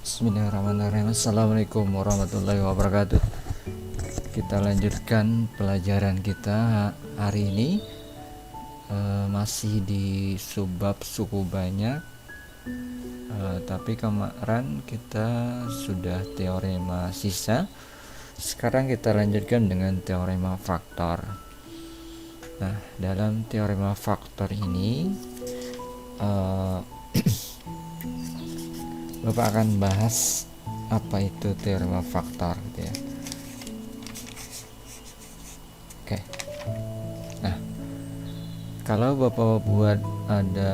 Bismillahirrahmanirrahim. Assalamualaikum warahmatullahi wabarakatuh. Kita lanjutkan pelajaran kita hari ini, masih di subbab suku banyak, tapi kemarin kita sudah teorema sisa. Sekarang kita lanjutkan dengan teorema faktor. Nah, dalam teorema faktor ini Bapak akan bahas apa itu teorema faktor gitu ya. Oke. Nah, kalau Bapak buat ada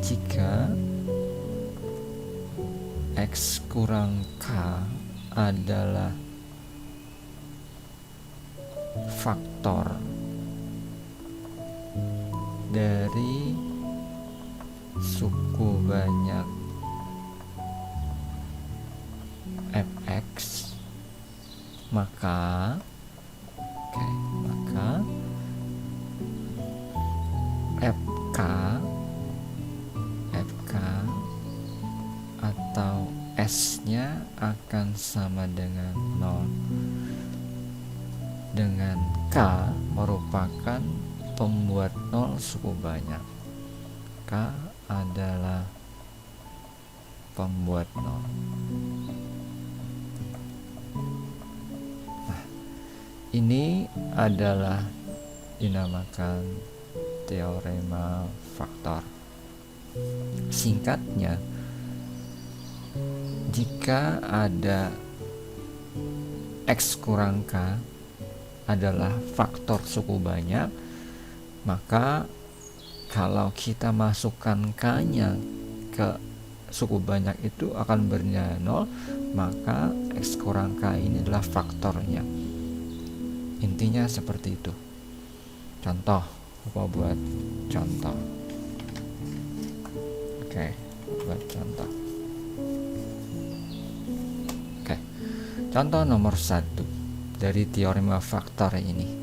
jika X kurang K adalah faktor dari suku banyak fx, maka fk atau s-nya akan sama dengan 0, dengan k merupakan pembuat 0 suku banyak. K adalah pembuat 0. Nah, ini adalah dinamakan teorema faktor. Singkatnya, jika ada X kurang K adalah faktor suku banyak, maka kalau kita masukkan K-nya ke suku banyak itu akan bernilai 0, maka X kurang K ini adalah faktornya. Intinya seperti itu. Contoh, apa buat contoh? Oke, buat contoh. Oke, contoh nomor 1 dari teorema faktor ini.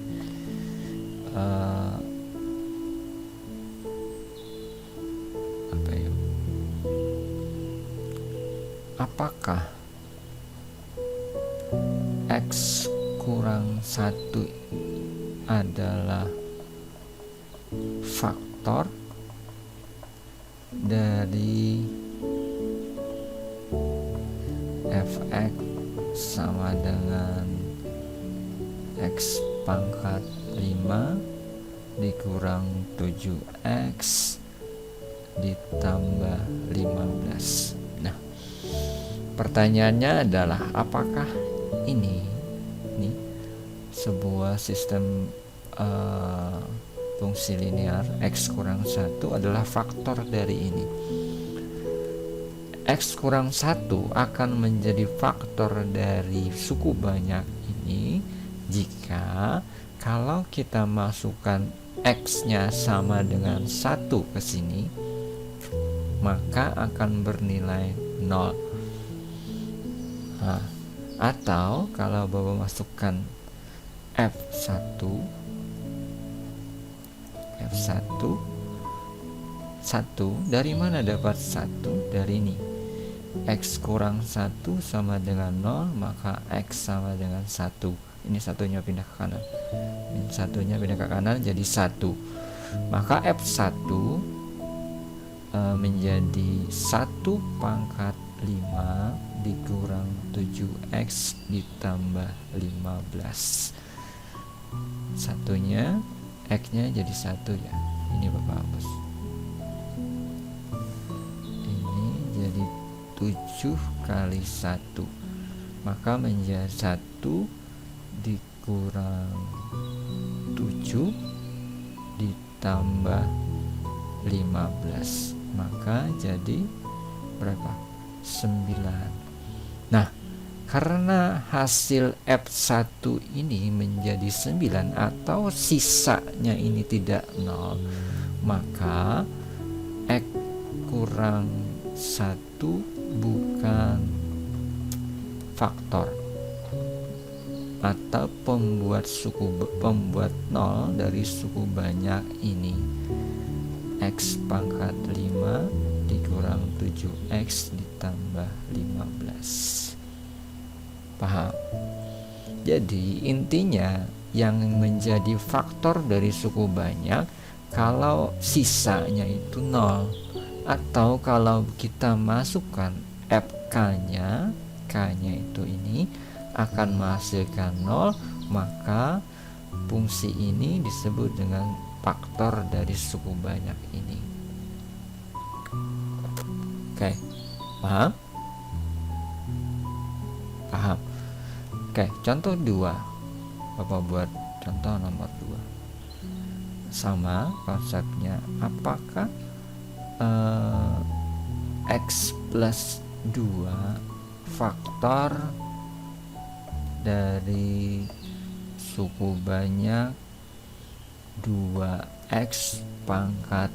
Apakah X kurang 1 adalah faktor dari fx sama dengan X pangkat 5 dikurang 7X ditambah 15. Nah, pertanyaannya adalah apakah ini sebuah sistem fungsi linear X kurang 1 adalah faktor dari ini. X kurang 1 akan menjadi faktor dari suku banyak ini jika kalau kita masukkan X-nya sama dengan 1 ke sini, maka akan bernilai 0. Nah, atau kalau Bapak masukkan F1 dari mana dapat 1? Dari ini. X kurang 1 sama dengan 0, maka X sama dengan 1. Ini satunya pindah ke kanan. Ini satunya pindah ke kanan jadi 1. Maka F1 menjadi 1 pangkat 5 dikurang 7X ditambah 15. Satunya X-nya jadi 1 ya. Ini Bapak hapus. Ini jadi 7 kali 1, maka menjadi 1 dikurang 7 ditambah 15, maka jadi berapa? 9. Nah, karena hasil F1 ini menjadi 9 atau sisanya ini tidak 0, maka X kurang 1 bukan faktor atau pembuat 0 dari suku banyak ini. X pangkat 5 dikurang 7X ditambah 15. Paham? Jadi intinya yang menjadi faktor dari suku banyak kalau sisanya itu 0, atau kalau kita masukkan FK-nya, K-nya itu ini akan menghasilkan 0, maka fungsi ini disebut dengan faktor dari suku banyak ini. Oke, paham? Paham? Oke, contoh 2. Bapak buat contoh nomor 2. Sama konsepnya, apakah X plus 2 faktor dari suku banyak 2x pangkat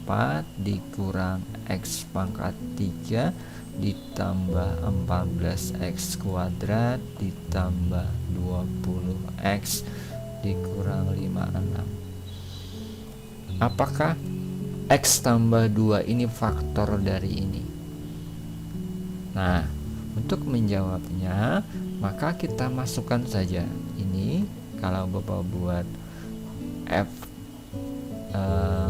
4 dikurang x pangkat 3 ditambah 14x kuadrat ditambah 20x dikurang 56. Apakah x tambah 2 ini faktor dari ini? Nah, untuk menjawabnya maka kita masukkan saja ini. Kalau Bapak buat f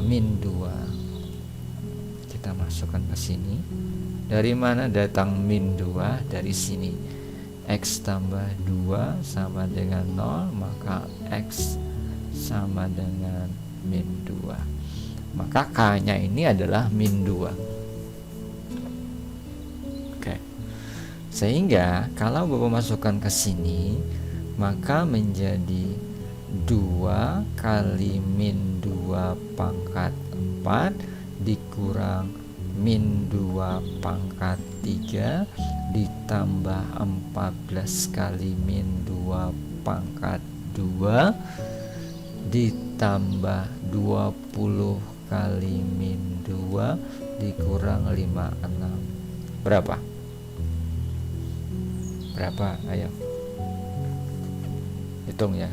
min 2, kita masukkan ke sini. Dari mana datang min 2? Dari sini. X tambah 2 sama dengan 0, maka X sama dengan min 2. Maka K-nya ini adalah min 2. Oke. Sehingga kalau Bapak masukkan ke sini, maka menjadi 2 kali min 2 pangkat 4 dikurang min 2 pangkat 3 ditambah 14 kali min 2 pangkat 2 ditambah 20 kali min 2 dikurang 56. Berapa? Berapa? Ayo hitung ya.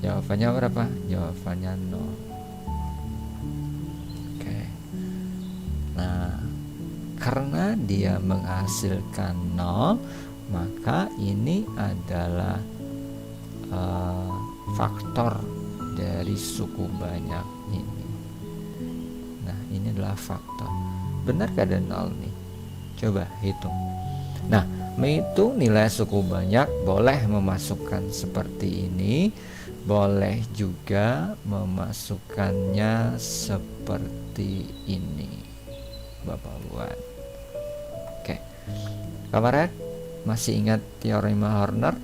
Jawabannya berapa? Jawabannya 0. Oke. Nah, karena dia menghasilkan 0, maka ini adalah faktor dari suku banyak ini. Nah, ini adalah faktor. Benar gak ada 0 nih? Coba hitung. Nah, menghitung nilai suku banyak boleh memasukkan seperti ini, boleh juga memasukkannya seperti ini. Bapak buat. Oke. Kamarad, masih ingat teorema Horner?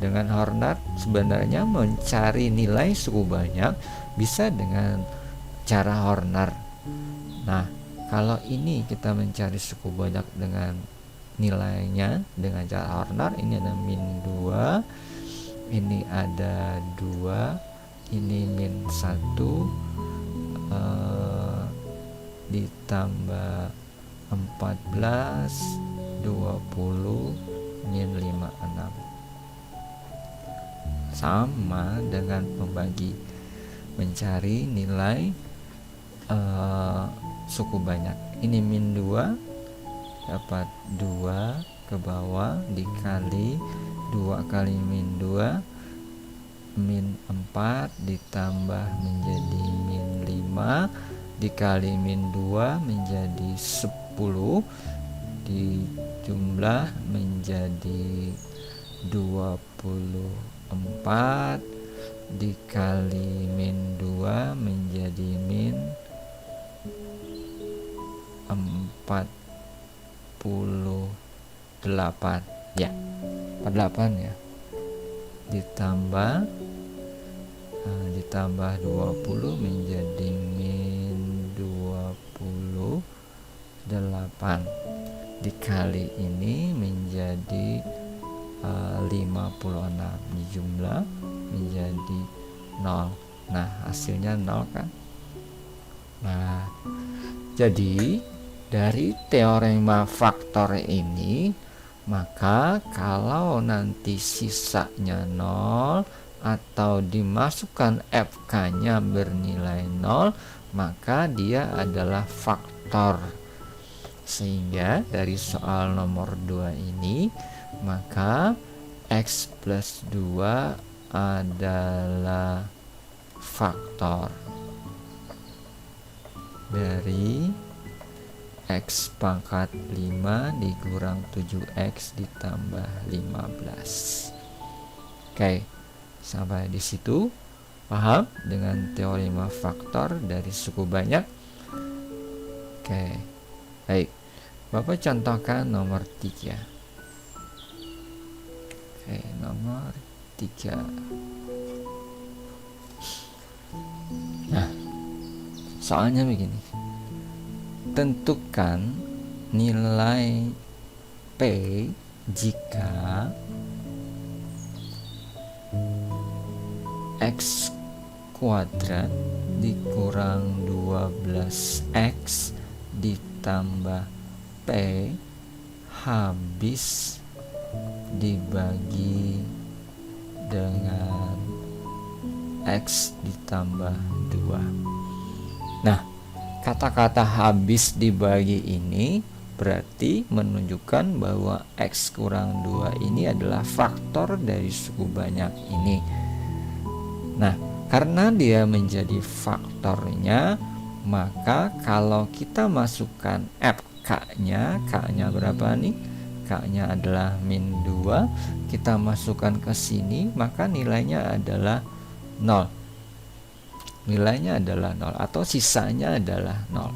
Dengan Horner sebenarnya mencari nilai suku banyak bisa dengan cara Horner. Nah, kalau ini kita mencari suku banyak dengan nilainya dengan cara Horner, ini ada min 2, ini ada 2, ini min 1, ditambah 14, 20, min 56. Sama dengan membagi, mencari nilai suku banyak. Ini min 2 dapat 2 ke bawah dikali 2 kali min 2 min 4 ditambah menjadi min 5 dikali min 2 menjadi 10 dijumlah menjadi 24 dikali min 2 menjadi min 48 ya, 48 ya, ditambah 20 menjadi min 28 dikali ini menjadi 56 dijumlah menjadi 0. Nah, hasilnya 0 kan? Nah, jadi dari teorema faktor ini, maka kalau nanti sisanya 0 atau dimasukkan FK-nya bernilai 0, maka dia adalah faktor Sehingga dari soal nomor 2 ini, maka X plus 2 adalah faktor dari X pangkat 5 dikurang 7X ditambah 15. Oke, sampai di situ paham dengan teorema faktor dari suku banyak? Oke, baik. Bapak contohkan nomor 3. Oke, nomor 3. Nah, soalnya begini. Tentukan nilai P jika X kuadrat dikurang 12X ditambah P habis dibagi dengan X ditambah 2. Nah, kata-kata habis dibagi ini berarti menunjukkan bahwa X kurang 2 ini adalah faktor dari suku banyak ini. Nah, karena dia menjadi faktornya, maka kalau kita masukkan K-nya berapa nih? K-nya adalah min 2, kita masukkan ke sini, maka nilainya adalah 0. Nilainya adalah 0 atau sisanya adalah 0.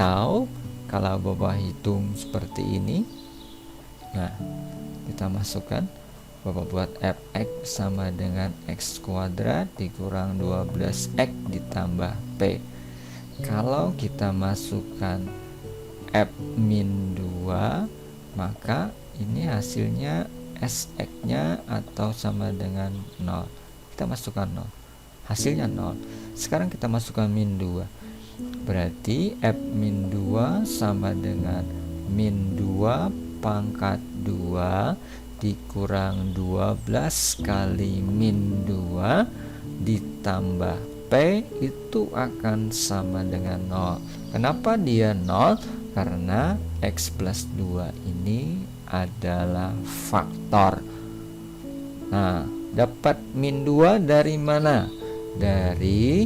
Atau kalau Bapak hitung seperti ini, nah kita masukkan, Bapak buat fx sama dengan x kuadrat dikurang 12x ditambah p. Kalau kita masukkan f min 2, maka ini hasilnya sx nya atau sama dengan 0. Kita masukkan 0, hasilnya 0. Sekarang kita masukkan min 2, berarti f min 2 sama dengan min 2 pangkat 2 dikurang 12 kali min 2 ditambah P itu akan sama dengan 0. Kenapa dia 0? Karena X plus 2 ini adalah faktor. Nah, dapat min 2 dari mana? Dari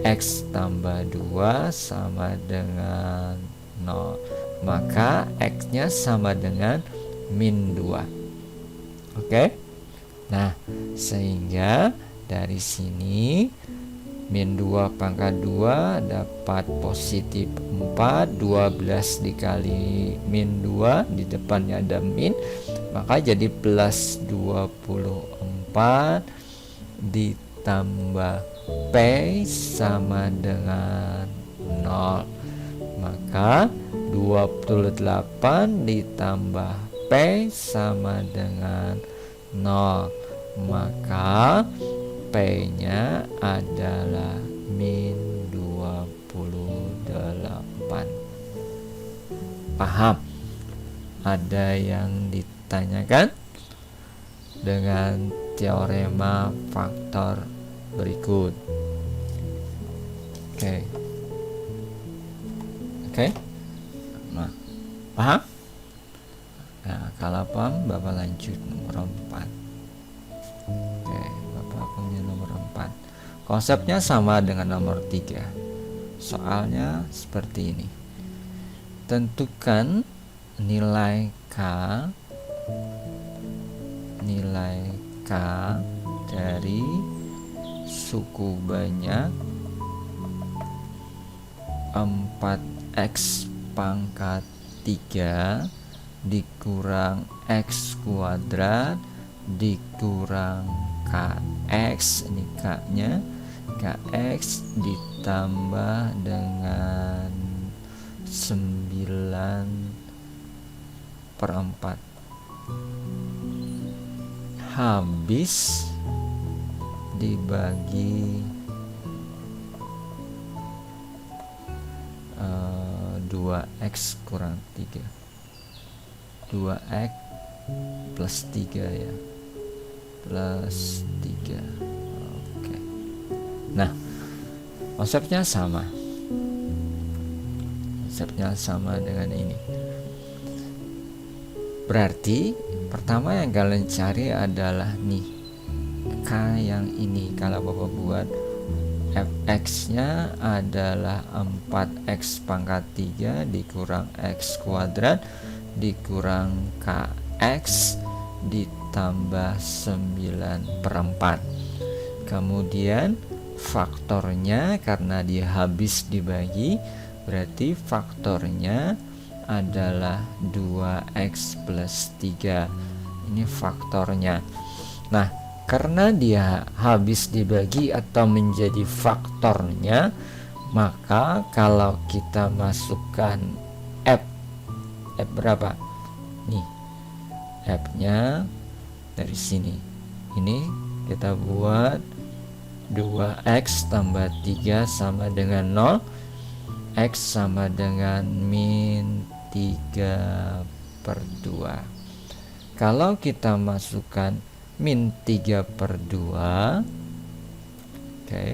X tambah 2 sama dengan 0. Maka X nya sama dengan min 2. Oke. Nah, sehingga dari sini min 2 pangkat 2 dapat positif 4, 12 dikali min 2, di depannya ada min, maka jadi plus 24 ditambah P sama dengan 0. Maka 28 ditambah P sama dengan 0. Maka P nya adalah min 28. Paham? Ada yang ditanyakan dengan teorema faktor berikut? Oke. Nah, paham? Nah, kalau paham, Bapak lanjut nomor 4. Oke, Bapak punya nomor 4. Konsepnya sama dengan nomor 3. Soalnya seperti ini. Tentukan nilai K dari suku banyak 4x pangkat 3 dikurang x kuadrat dikurang kx, ini k-nya, kx ditambah dengan 9/4 habis dibagi 2x kurang 3, 2x plus 3 ya, plus 3. Oke. Nah, konsepnya sama. konsepnya sama dengan ini. Berarti pertama yang kalian cari adalah nih K yang ini. Kalau Bapak buat fx-nya adalah 4x pangkat 3 dikurang x kuadrat dikurang kx ditambah 9/4. Kemudian faktornya karena dia habis dibagi, berarti faktornya adalah 2x plus 3. Ini faktornya. Nah, karena dia habis dibagi atau menjadi faktornya, maka kalau kita masukkan F berapa? Nih, F-nya dari sini. Ini kita buat 2x tambah 3 sama dengan 0. X sama dengan min 3/2. Kalau kita masukkan min 3/2, oke,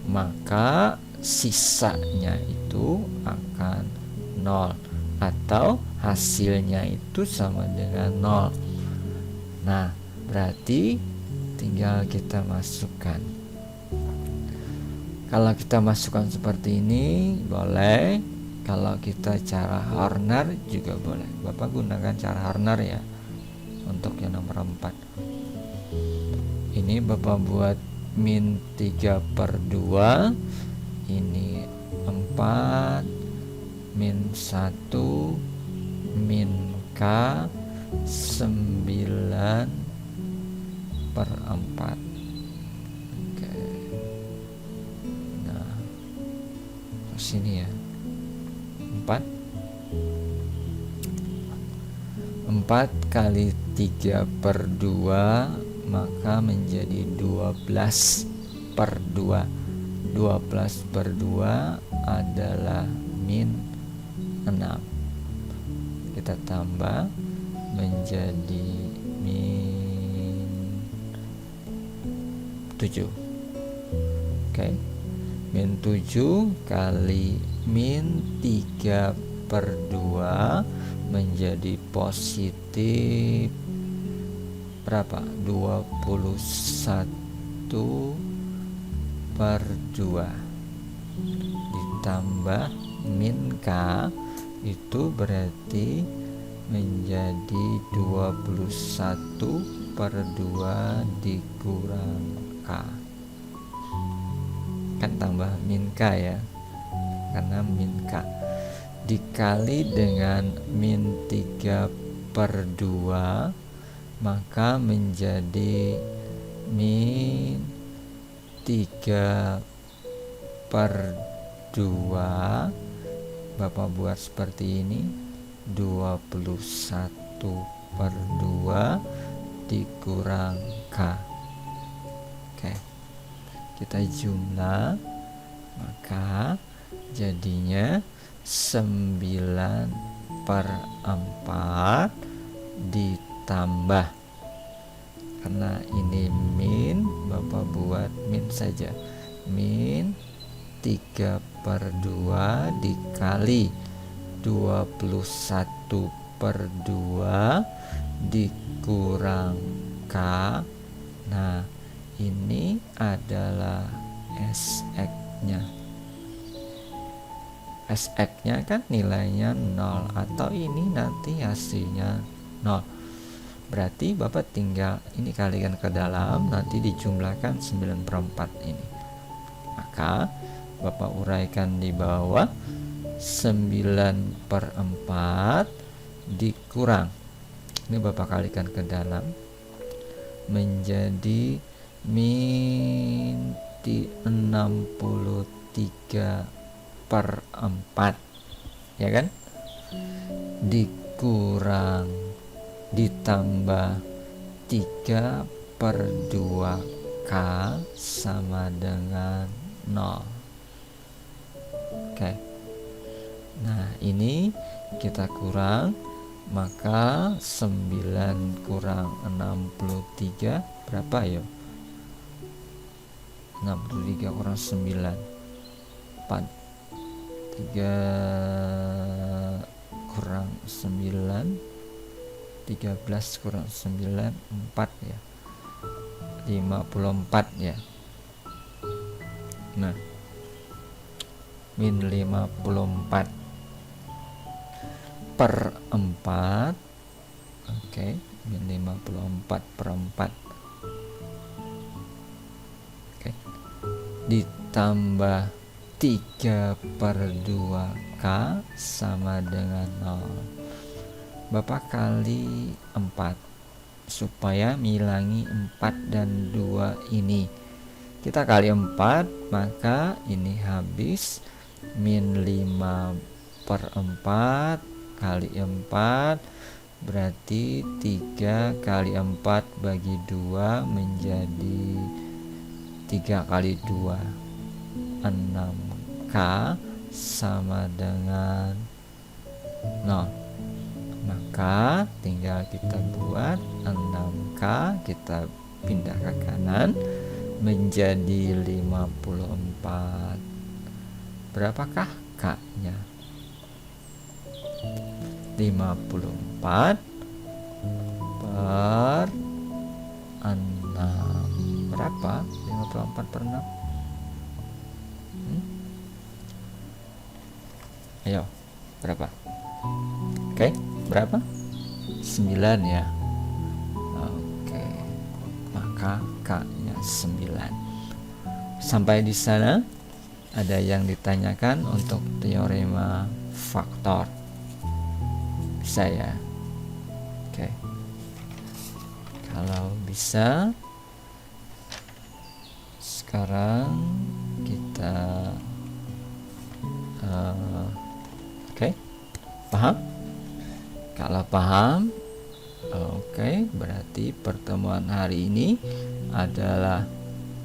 maka sisanya itu akan 0 atau hasilnya itu sama dengan 0. Nah, berarti tinggal kita masukkan. Kalau kita masukkan seperti ini boleh, kalau kita cara Horner juga boleh. Bapak gunakan cara Horner ya untuk yang nomor 4. Ini Bapak buat min 3/2, ini 4 min 1 min K 9/4. Oke. Nah, sini ya 4 kali 3/2 maka menjadi 12/2. 12/2 adalah min 6. Kita tambah menjadi min 7. Oke. Min 7 kali min 3/2 menjadi positif berapa? 21/2 ditambah min K itu berarti menjadi 21/2 dikurang K. Kan tambah min K ya, karena min K dikali dengan min 3/2 maka menjadi min 3/2. Bapak buat seperti ini, 21/2 dikurang K. Oke, kita jumlah, maka jadinya 9/4 ditambah, karena ini min, Bapak buat min saja, min 3/2 dikali 21/2 dikurang K. Nah, ini adalah SX-nya. SX-nya kan nilainya 0, atau ini nanti hasilnya 0. Berarti Bapak tinggal ini kalikan ke dalam, nanti dijumlahkan 9/4 ini. Maka Bapak uraikan di bawah, 9/4 dikurang, ini Bapak kalikan ke dalam, menjadi min 63/4, ya kan, dikurang ditambah 3/2K sama dengan 0. Oke. Nah, ini kita kurang, maka 9 kurang 63 berapa ya? 63 kurang 9 4. 3 kurang 9, 13 kurang 9, 4 ya, 54 ya. Nah, min 54 per 4. Oke, min 54 per 4. Oke, ditambah 3/2K sama dengan 0. Bapak kali 4 supaya ngilangi 4 dan 2 ini. Kita kali 4, maka ini habis min 5/4 kali 4 berarti 3 kali 4 bagi 2 menjadi 3 kali 2, 6K sama dengan 0. Maka tinggal kita buat 6K, kita pindah ke kanan menjadi 54. Berapakah K-nya? 54 per 6. Berapa? 54 per 6? Ayo, berapa? Oke, berapa? 9 ya. Oke, maka K-nya 9. Sampai di sana ada yang ditanyakan untuk teorema faktor? Bisa ya? Oke. Kalau bisa, sekarang kita oke, paham? Kalau paham, oke, berarti pertemuan hari ini adalah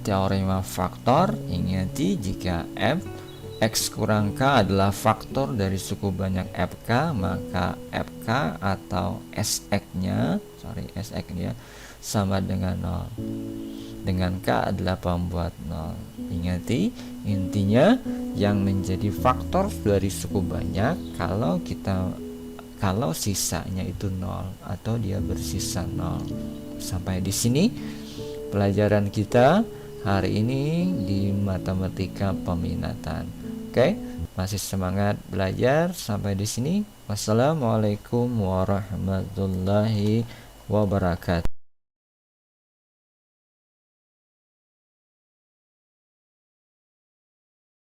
teorema faktor. Ingati jika X kurang K adalah faktor dari suku banyak FK, maka FK atau SX-nya sama dengan 0. Dengan K adalah pembuat 0. Ingati, intinya yang menjadi faktor dari suku banyak kalau sisanya itu 0 atau dia bersisa 0. Sampai di sini pelajaran kita hari ini di matematika peminatan. Oke, masih semangat belajar sampai di sini. Wassalamualaikum warahmatullahi wabarakatuh.